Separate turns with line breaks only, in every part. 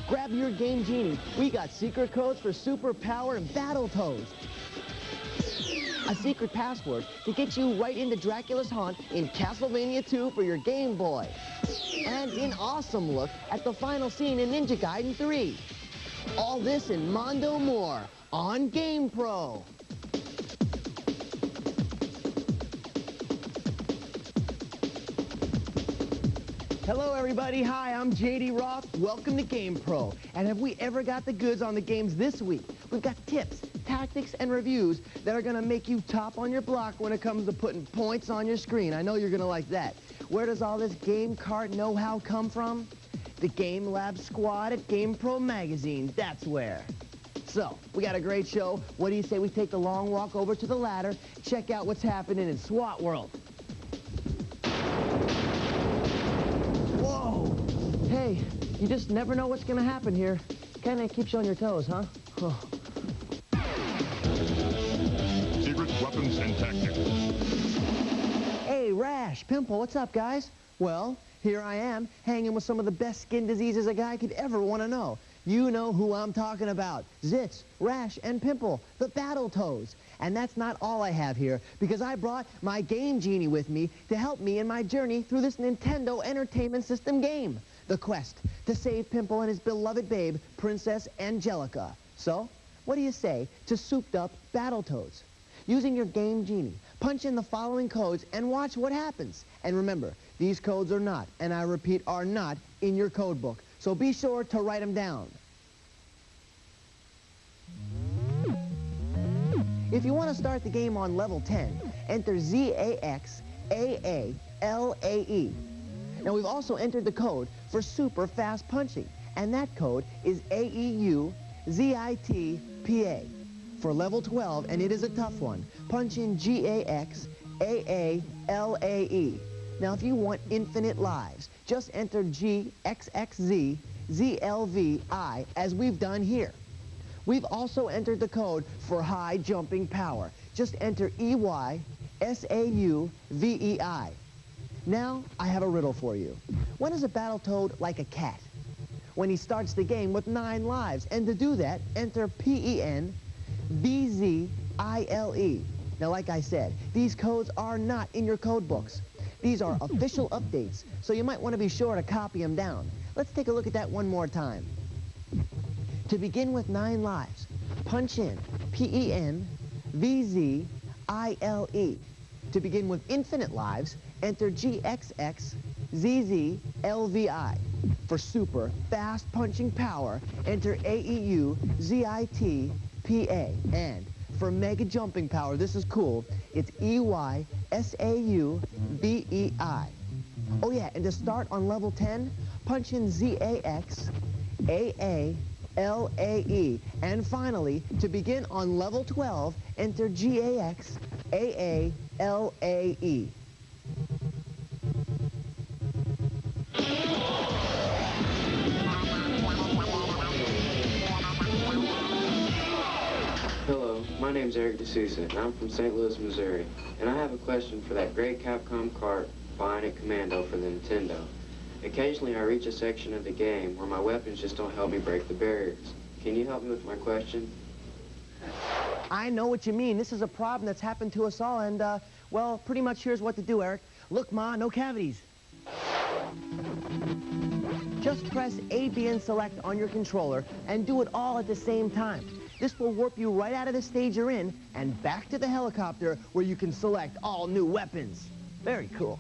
Grab your Game Genie. We got secret codes for Super Power and Battletoads. A secret password to get you right into Dracula's haunt in Castlevania 2 for your Game Boy. And an awesome look at the final scene in Ninja Gaiden 3. All this and Mondo more on GamePro. Hello everybody, hi, I'm JD Roth. Welcome to GamePro. And have we ever got the goods on the games this week? We've got tips, tactics, and reviews that are gonna make you top on your block when it comes to putting points on your screen. I know you're gonna like that. Where does all this game cart know-how come from? The Game Lab squad at GamePro Magazine, that's where. So, we got a great show. What do you say we take the long walk over to the ladder, check out what's happening in SWAT World? Whoa! Hey, you just never know what's gonna happen here. Kinda keeps you on your toes, huh? Oh.
Secret weapons and tactics.
Hey, Rash, Pimple, what's up, guys? Well, here I am, hanging with some of the best skin diseases a guy could ever want to know. You know who I'm talking about. Zits, Rash, and Pimple, the Battletoads. And that's not all I have here, because I brought my Game Genie with me to help me in my journey through this Nintendo Entertainment System game. The quest to save Pimple and his beloved babe, Princess Angelica. So, what do you say to souped-up Battletoads? Using your Game Genie, punch in the following codes and watch what happens. And remember, these codes are not, and I repeat, are not in your code book. So be sure to write them down. If you want to start the game on level 10, enter ZAXAALAE. Now we've also entered the code for super fast punching, and that code is AEUZITPA. For level 12, and it is a tough one, punch in GAXAALAE. Now if you want infinite lives, just enter GXXZZLVI as we've done here. We've also entered the code for high jumping power. Just enter EYSAUVEI. Now I have a riddle for you. When is a Battletoad like a cat? When he starts the game with 9 lives, and to do that, enter PENBZILE. Now like I said, these codes are not in your code books. These are official updates, so you might want to be sure to copy them down. Let's take a look at that one more time. To begin with 9 lives, punch in PENVZILE. To begin with infinite lives, enter GXXZZLVI. For super fast punching power, enter AEUZITPA. And for mega jumping power, this is cool, it's EYSAUBEI. Oh yeah, and to start on level 10, punch in ZAXAALAE. And finally, to begin on level 12, enter GAXAALAE.
Hello, my name's Eric D'Souza, and I'm from St. Louis, Missouri. And I have a question for that great Capcom cart, Bionic Commando for the Nintendo. Occasionally I reach a section of the game where my weapons just don't help me break the barriers. Can you help me with my question?
I know what you mean. This is a problem that's happened to us all, and, well, pretty much here's what to do, Eric. Look, Ma, no cavities. Just press A, B, and select on your controller and do it all at the same time. This will warp you right out of the stage you're in and back to the helicopter where you can select all new weapons. Very cool.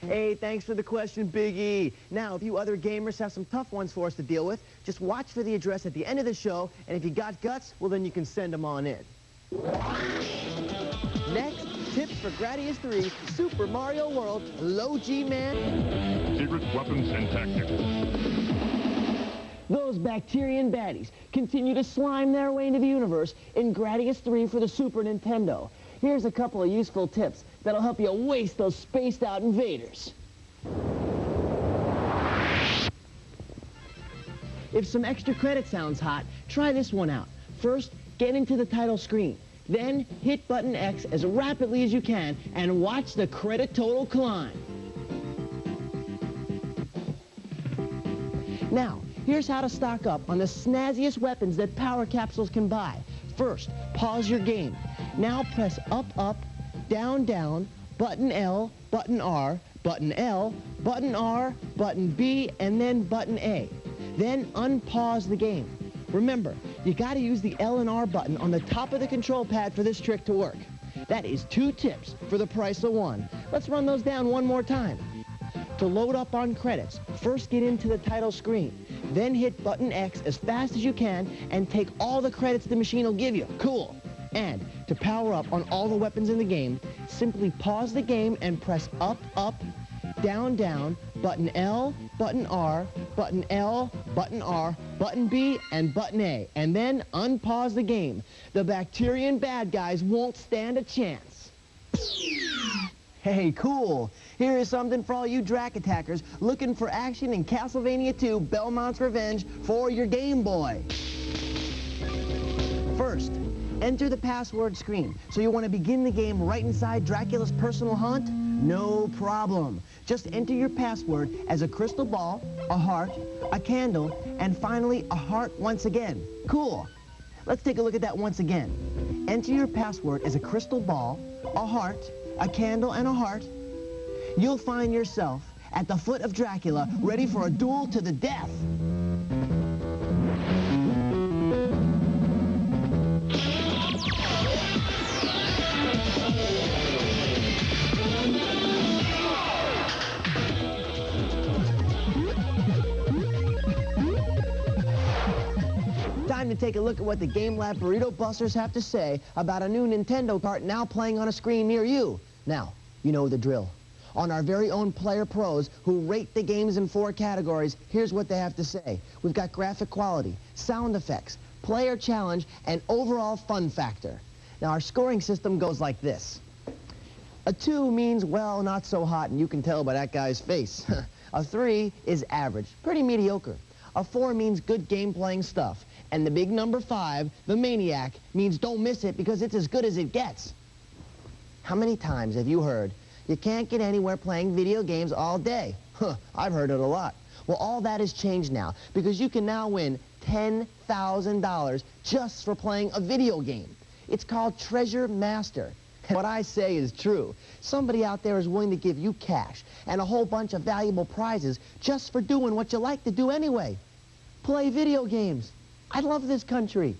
Hey, thanks for the question, Big E. Now, if you other gamers have some tough ones for us to deal with, just watch for the address at the end of the show, and if you got guts, well, then you can send them on in. Next, tips for Gradius 3, Super Mario World, Low G Man.
Secret weapons and tactics.
Those Bacterian baddies continue to slime their way into the universe in Gradius 3 for the Super Nintendo. Here's a couple of useful tips that'll help you waste those spaced-out invaders. If some extra credit sounds hot, try this one out. First, get into the title screen. Then, hit button X as rapidly as you can and watch the credit total climb. Now, here's how to stock up on the snazziest weapons that power capsules can buy. First, pause your game. Now press up, up, down, down, button L, button R, button L, button R, button B, and then button A. Then unpause the game. Remember, you gotta use the L and R button on the top of the control pad for this trick to work. That is 2 tips for the price of 1. Let's run those down one more time. To load up on credits, first get into the title screen. Then hit button X as fast as you can and take all the credits the machine will give you. Cool. And to power up on all the weapons in the game, simply pause the game and press up, up, down, down, button L, button R, button L, button R, button B, and button A. And then unpause the game. The Bacterian bad guys won't stand a chance. Hey, cool. Here is something for all you Drac attackers looking for action in Castlevania 2 Belmont's Revenge for your Game Boy. First, enter the password screen. So you want to begin the game right inside Dracula's personal hunt? No problem. Just enter your password as a crystal ball, a heart, a candle, and finally a heart once again. Cool. Let's take a look at that once again. Enter your password as a crystal ball, a heart, a candle, and a heart. You'll find yourself at the foot of Dracula, ready for a duel to the death. Time to take a look at what the Game Lab Burrito Busters have to say about a new Nintendo cart now playing on a screen near you. Now, you know the drill. On our very own Player Pros, who rate the games in 4 categories, here's what they have to say. We've got graphic quality, sound effects, player challenge, and overall fun factor. Now, our scoring system goes like this. A 2 means, well, not so hot, and you can tell by that guy's face. A 3 is average, pretty mediocre. A 4 means good game-playing stuff. And the big number 5, the Maniac, means don't miss it because it's as good as it gets. How many times have you heard, you can't get anywhere playing video games all day? I've heard it a lot. Well, all that has changed now because you can now win $10,000 just for playing a video game. It's called Treasure Master. And what I say is true. Somebody out there is willing to give you cash and a whole bunch of valuable prizes just for doing what you like to do anyway. Play video games. I love this country.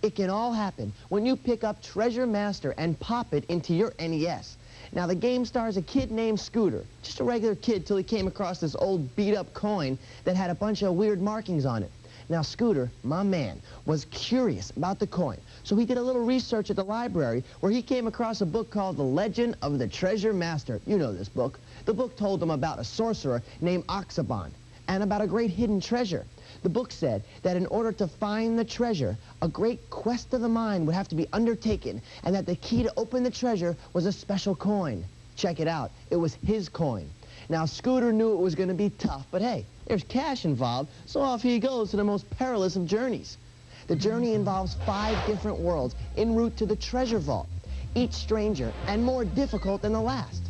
It can all happen when you pick up Treasure Master and pop it into your NES. Now, the game stars a kid named Scooter, just a regular kid till he came across this old beat-up coin that had a bunch of weird markings on it. Now, Scooter, my man, was curious about the coin, so he did a little research at the library where he came across a book called The Legend of the Treasure Master. You know this book. The book told him about a sorcerer named Oxabon and about a great hidden treasure. The book said that in order to find the treasure, a great quest of the mind would have to be undertaken, and that the key to open the treasure was a special coin. Check it out. It was his coin. Now, Scooter knew it was going to be tough, but hey, there's cash involved, so off he goes to the most perilous of journeys. The journey involves 5 different worlds en route to the treasure vault, each stranger and more difficult than the last.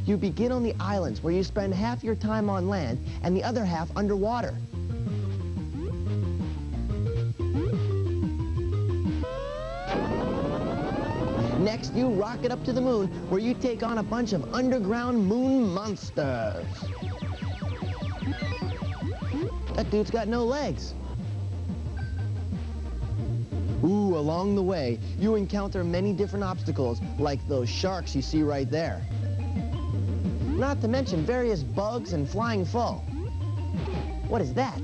You begin on the islands where you spend half your time on land and the other half underwater. Next, you rocket up to the moon, where you take on a bunch of underground moon monsters. That dude's got no legs. Ooh, along the way, you encounter many different obstacles, like those sharks you see right there. Not to mention various bugs and flying foe. What is that?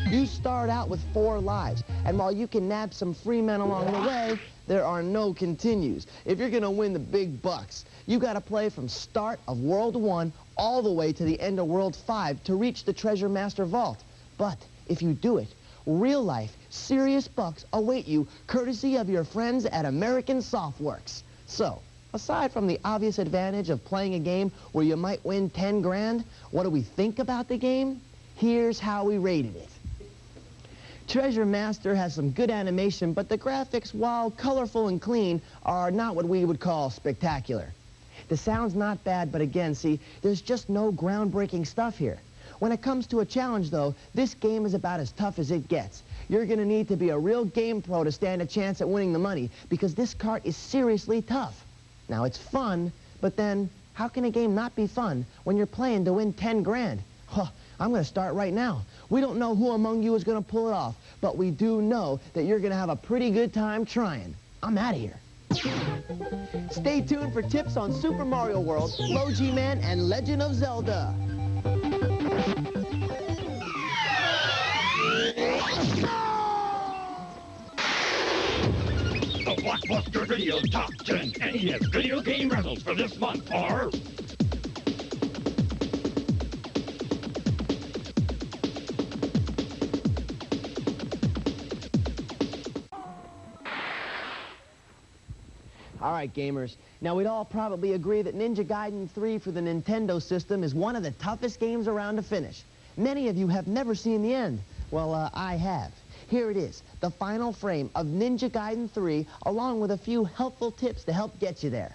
You start out with 4 lives, and while you can nab some free men along the way, there are no continues. If you're gonna win the big bucks, you gotta play from start of World 1 all the way to the end of World 5 to reach the Treasure Master Vault. But if you do it, real life, serious bucks await you courtesy of your friends at American Softworks. So, aside from the obvious advantage of playing a game where you might win 10 grand, what do we think about the game? Here's how we rated it. Treasure Master has some good animation, but the graphics, while colorful and clean, are not what we would call spectacular. The sound's not bad, but again, see, there's just no groundbreaking stuff here. When it comes to a challenge, though, this game is about as tough as it gets. You're going to need to be a real game pro to stand a chance at winning the money, because this cart is seriously tough. Now, it's fun, but then how can a game not be fun when you're playing to win 10 grand? Huh, I'm going to start right now. We don't know who among you is going to pull it off, but we do know that you're going to have a pretty good time trying. I'm out of here. Stay tuned for tips on Super Mario World, Low G-Man, and Legend of Zelda.
The Blockbuster Video Top 10 NES video game rentals for this month are...
All right, gamers. Now, we'd all probably agree that Ninja Gaiden 3 for the Nintendo system is one of the toughest games around to finish. Many of you have never seen the end. Well, I have. Here it is, the final frame of Ninja Gaiden 3, along with a few helpful tips to help get you there.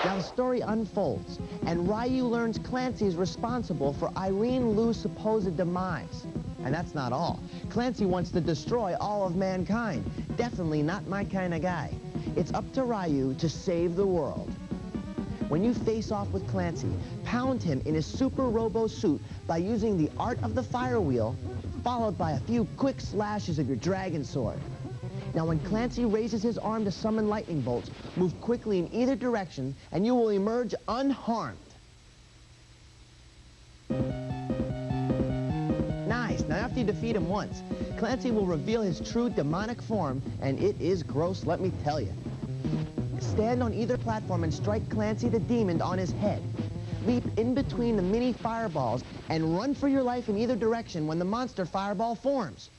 Now, the story unfolds, and Ryu learns Clancy is responsible for Irene Lu's supposed demise. And that's not all. Clancy wants to destroy all of mankind. Definitely not my kind of guy. It's up to Ryu to save the world. When you face off with Clancy, pound him in his super robo suit by using the art of the fire wheel, followed by a few quick slashes of your dragon sword. Now, when Clancy raises his arm to summon lightning bolts, move quickly in either direction, and you will emerge unharmed. Nice. Now, after you defeat him once, Clancy will reveal his true demonic form, and it is gross, let me tell you. Stand on either platform and strike Clancy the demon on his head. Leap in between the mini fireballs and run for your life in either direction when the monster fireball forms.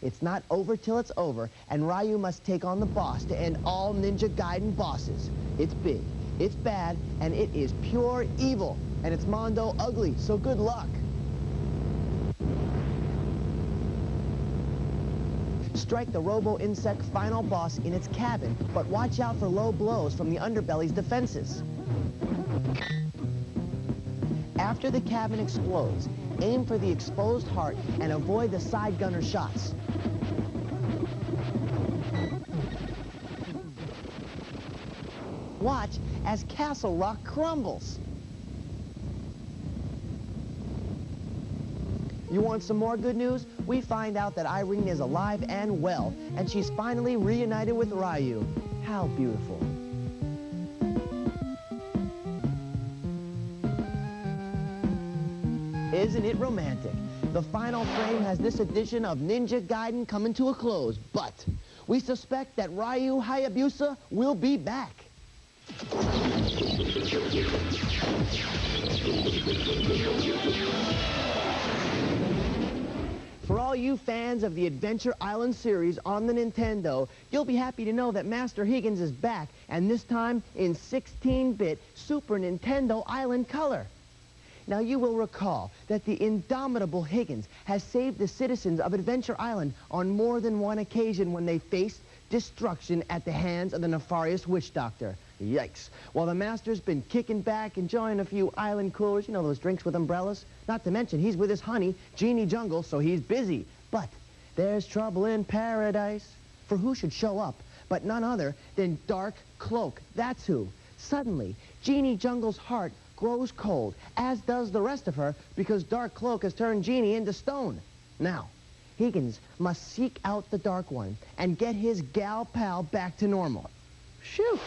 It's not over till it's over, and Ryu must take on the boss to end all Ninja Gaiden bosses. It's big, it's bad, and it is pure evil. And it's Mondo ugly, so good luck. Strike the Robo-Insect final boss in its cabin, but watch out for low blows from the underbelly's defenses. After the cabin explodes, aim for the exposed heart and avoid the side gunner shots. Watch as Castle Rock crumbles. You want some more good news? We find out that Irene is alive and well, and she's finally reunited with Ryu. How beautiful. Isn't it romantic? The final frame has this edition of Ninja Gaiden coming to a close, but we suspect that Ryu Hayabusa will be back. For all you fans of the Adventure Island series on the Nintendo, you'll be happy to know that Master Higgins is back, and this time in 16-bit Super Nintendo Island color. Now, you will recall that the indomitable Higgins has saved the citizens of Adventure Island on more than one occasion when they faced destruction at the hands of the nefarious witch doctor. Yikes. While the Master's been kicking back, enjoying a few island coolers, you know, those drinks with umbrellas. Not to mention, he's with his honey, Genie Jungle, so he's busy. But there's trouble in paradise. For who should show up but none other than Dark Cloak. That's who. Suddenly, Genie Jungle's heart grows cold, as does the rest of her, because Dark Cloak has turned Genie into stone. Now, Higgins must seek out the Dark One and get his gal pal back to normal. Shoot!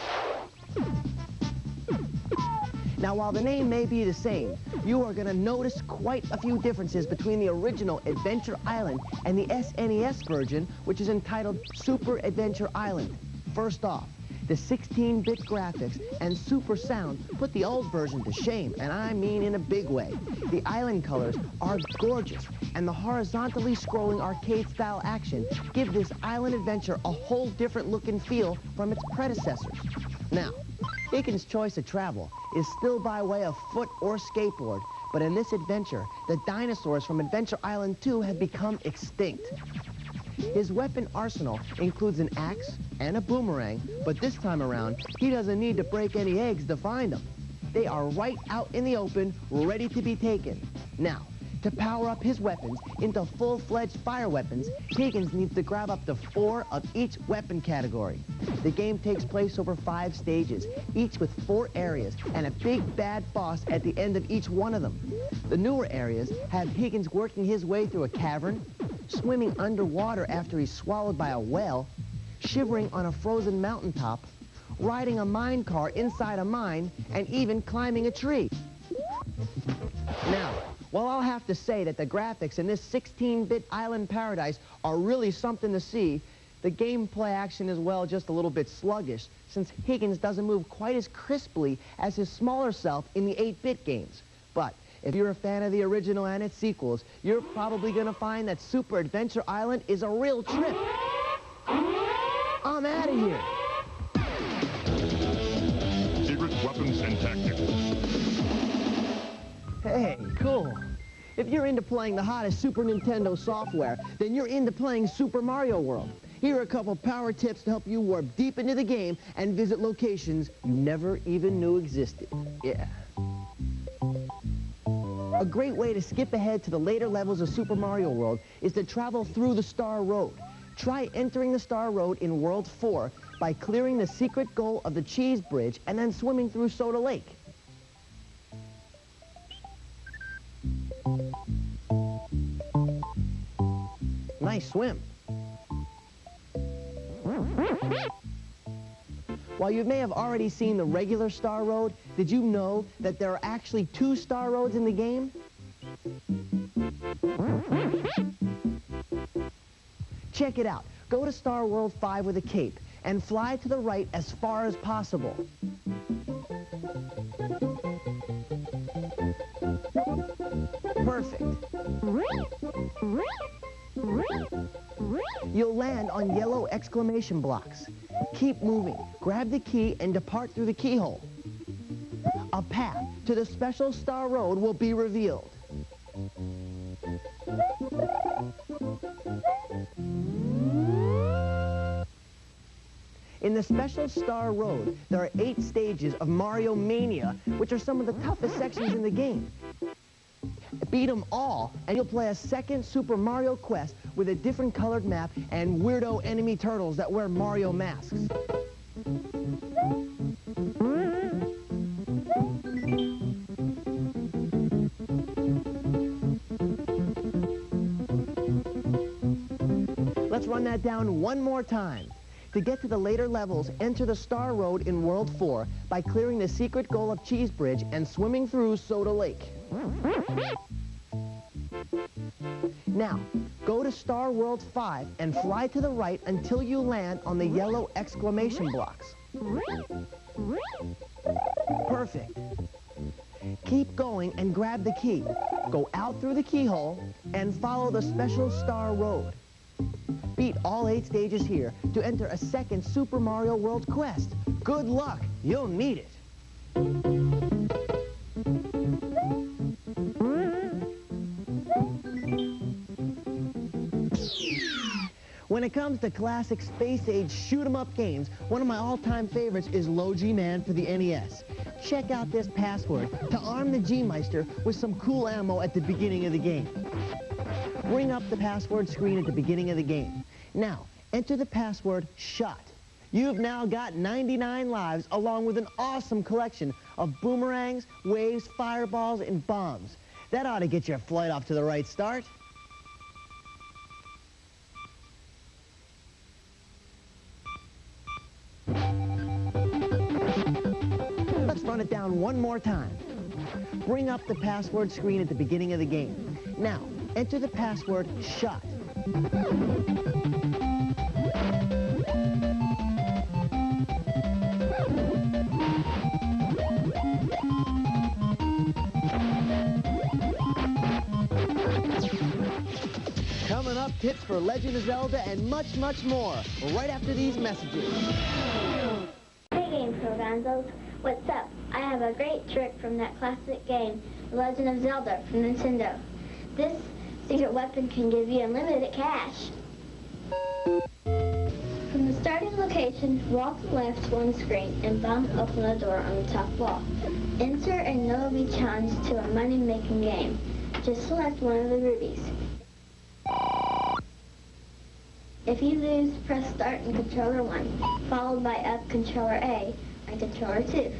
Now, while the name may be the same, you are going to notice quite a few differences between the original Adventure Island and the SNES version, which is entitled Super Adventure Island. First off, the 16-bit graphics and super sound put the old version to shame, and I mean in a big way. The island colors are gorgeous, and the horizontally scrolling arcade-style action give this island adventure a whole different look and feel from its predecessors. Now, Higgins' choice of travel is still by way of foot or skateboard, but in this adventure, the dinosaurs from Adventure Island 2 have become extinct. His weapon arsenal includes an axe, and a boomerang, but this time around, he doesn't need to break any eggs to find them. They are right out in the open, ready to be taken. Now, to power up his weapons into full-fledged fire weapons, Higgins needs to grab up to 4 of each weapon category. The game takes place over 5 stages, each with 4 areas and a big bad boss at the end of each one of them. The newer areas have Higgins working his way through a cavern, swimming underwater after he's swallowed by a whale, shivering on a frozen mountaintop, riding a mine car inside a mine, and even climbing a tree. Now, while I'll have to say that the graphics in this 16-bit island paradise are really something to see, the gameplay action is, well, just a little bit sluggish, since Higgins doesn't move quite as crisply as his smaller self in the 8-bit games. But if you're a fan of the original and its sequels, you're probably going to find that Super Adventure Island is a real trip. I'm out of here.
Secret weapons and tactics.
Hey, cool. If you're into playing the hottest Super Nintendo software, then you're into playing Super Mario World. Here are a couple power tips to help you warp deep into the game and visit locations you never even knew existed. Yeah. A great way to skip ahead to the later levels of Super Mario World is to travel through the Star Road. Try entering the Star Road in World 4 by clearing the secret goal of the Cheese Bridge and then swimming through Soda Lake. Nice swim. While you may have already seen the regular Star Road, did you know that there are actually 2 Star Roads in the game? Check it out. Go to Star World 5 with a cape and fly to the right as far as possible. Perfect. You'll land on yellow exclamation blocks. Keep moving. Grab the key and depart through the keyhole. A path to the special Star Road will be revealed. In the special Star Road, there are 8 stages of Mario Mania, which are some of the toughest sections in the game. Beat them all, and you'll play a second Super Mario Quest with a different colored map and weirdo enemy turtles that wear Mario masks. Let's run that down one more time. To get to the later levels, enter the Star Road in World 4 by clearing the secret goal of Cheese Bridge and swimming through Soda Lake. Now, go to Star World 5 and fly to the right until you land on the yellow exclamation blocks. Perfect. Keep going and grab the key. Go out through the keyhole and follow the special Star Road. Beat all 8 stages here to enter a second Super Mario World quest. Good luck. You'll need it. When it comes to classic space-age shoot-'em-up games, one of my all-time favorites is Low G-Man for the NES. Check out this password to arm the G-Meister with some cool ammo at the beginning of the game. Bring up the password screen at the beginning of the game. Now, enter the password SHOT. You've now got 99 lives along with an awesome collection of boomerangs, waves, fireballs, and bombs. That ought to get your flight off to the right start. Let's run it down one more time. Bring up the password screen at the beginning of the game. Now, enter the password SHOT. Coming up, tips for Legend of Zelda and much, much more, right after these messages.
Hey GamePro Gonzos, what's up? I have a great trick from that classic game, The Legend of Zelda from Nintendo. This secret weapon can give you unlimited cash. From the starting location, location, walk left one screen, and bump open the door on the top wall. Enter and you'll be challenged to a money-making game. Just select one of the rubies. If you lose, press start in controller 1, followed by up controller A and controller 2.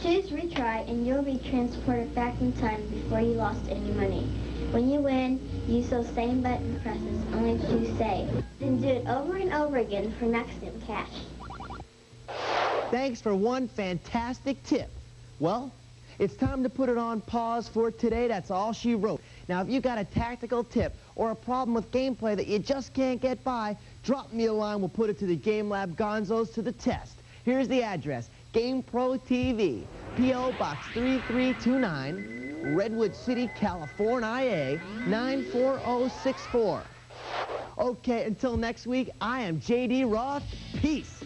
Choose retry and you'll be transported back in time before you lost any money. When you win, use those same button presses, only choose save. Then do it over and over again for maximum cash.
Thanks for one fantastic tip. Well, it's time to put it on pause for today. That's all she wrote. Now, if you got a tactical tip or a problem with gameplay that you just can't get by, drop me a line. We'll put it to the Game Lab Gonzos to the test. Here's the address, GamePro TV, P.O. Box 3329, Redwood City, California, 94064. Okay, until next week, I am J.D. Roth. Peace.